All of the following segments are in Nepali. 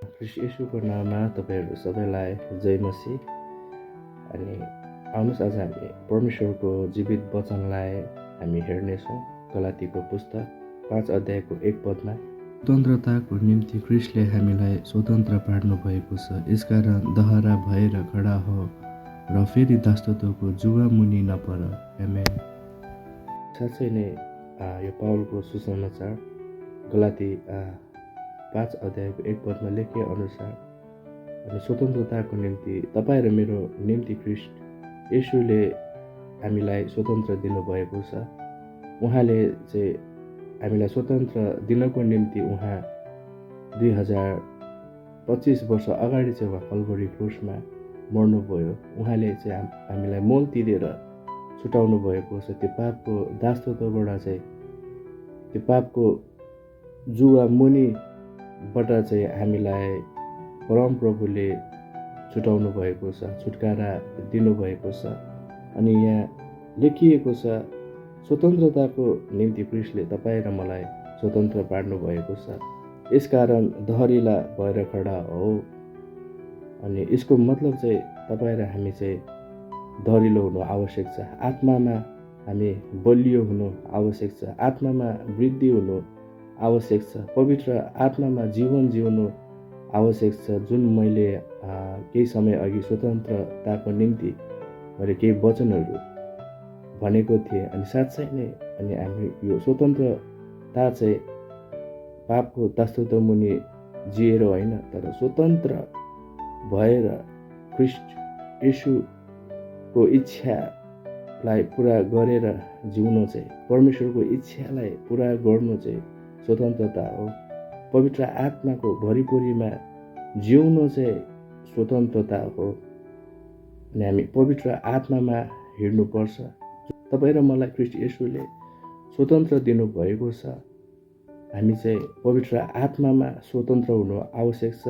ख्रीष्ट येशूको नाममा तपाईँहरू सबैलाई जय मसीह। अनि आउनुहोस् आज हामी परमेश्वरको जीवित वचनलाई हामी हेर्नेछौँ। गलातीको पुस्तक 5 अध्यायको 1 पदमा, स्वतन्त्रताको निम्ति ख्रीष्टले हामीलाई स्वतन्त्र पार्नु भएको छ, यसकारण दहरा भएर खडा हो र फेरि दासत्वको जुवा मुनि नपर। आमेन। साँच्चै नै यो पावलको सुसमाचार गलाती 5 अध्यायको 1 पदमा लेखे अनुसार अनि स्वतन्त्रताको निम्ति तपाईँ र मेरो निम्ति ख्रीष्ट येशूले हामीलाई स्वतन्त्र दिनुभएको छ। उहाँले चाहिँ हामीलाई स्वतन्त्र दिनको निम्ति उहाँ 2025 वर्ष अगाडि चाहिँ उहाँ कल्भरी क्रुसमा मर्नुभयो। उहाँले चाहिँ हामीलाई मोल तिरेर छुटाउनु भएको छ। त्यो पापको दासत्वबाट चाहिँ त्यो पापको जुवा मुनिबाट चाहिँ हामीलाई परमप्रभुले छुटाउनु भएको छ, छुटकारा दिनुभएको छ। अनि यहाँ लेखिएको छ स्वतन्त्रताको निम्ति ख्रीष्टले तपाईँ र मलाई स्वतन्त्र पार्नु भएको छ, यसकारण दहरिला भएर खडा हो। अनि यसको मतलब चाहिँ तपाईँ र हामी चाहिँ दहरिलो हुनु आवश्यक छ। आत्मामा हामी बलियो हुनु आवश्यक छ। आत्मामा वृद्धि हुनु आवश्यक छ। पवित्र आत्मामा जीवन जिउनु आवश्यक छ। जुन मैले केही समय अघि स्वतन्त्रताको निम्ति मैले केही वचनहरू भनेको थिएँ। अनि साँच्चै नै अनि हामी यो स्वतन्त्रता चाहिँ पापको दासत्व मुनि जिएर होइन, तर स्वतन्त्र भएर ख्रीष्ट येशूको इच्छालाई पुरा गरेर जिउनु चाहिँ, परमेश्वरको इच्छालाई पुरा गर्नु चाहिँ स्वतन्त्रता हो। पवित्र आत्माको भरिपुरीमा जिउनु चाहिँ स्वतन्त्रता हो। अनि हामी पवित्र आत्मामा हिँड्नुपर्छ। तपाईँ र मलाई ख्रीष्ट येशूले स्वतन्त्र दिनुभएको छ। हामी चाहिँ पवित्र आत्मामा स्वतन्त्र हुनु आवश्यक छ।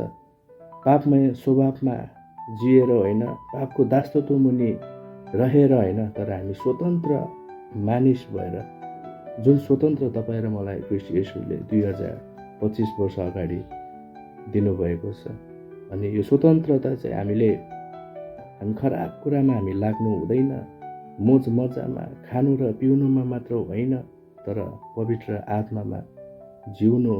पापमय स्वभावमा जिएर होइन, पापको दासत्व मुनि रहेर होइन, तर हामी स्वतन्त्र मानिस भएर, जुन स्वतन्त्र तपाईँ र मलाई ख्रीष्ट येशूले 2025 वर्ष अगाडि दिनुभएको छ। अनि यो स्वतन्त्रता चाहिँ हामी खराब कुरामा हामी लाग्नु हुँदैन, मोज मजामा खानु र पिउनुमा मात्र होइन, तर पवित्र आत्मामा जिउनु।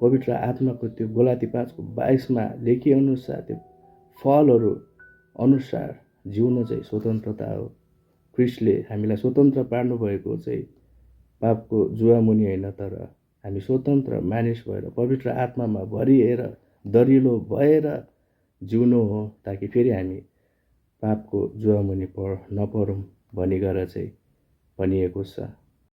पवित्र आत्माको त्यो गलाती 5:22 लेखिअनुसार त्यो फलहरू अनुसार जिउनु चाहिँ स्वतन्त्रता हो। ख्रीष्टले हामीलाई स्वतन्त्र पार्नु भएको चाहिँ पापको जुवा मुनि होइन, तर हामी स्वतन्त्र मानिस भएर पवित्र आत्मामा भरिएर दरिलो भएर जिउनु हो, ताकि फेरि हामी पापको जुवा मुनि नपरौँ भनिएर चाहिँ भनिएको छ।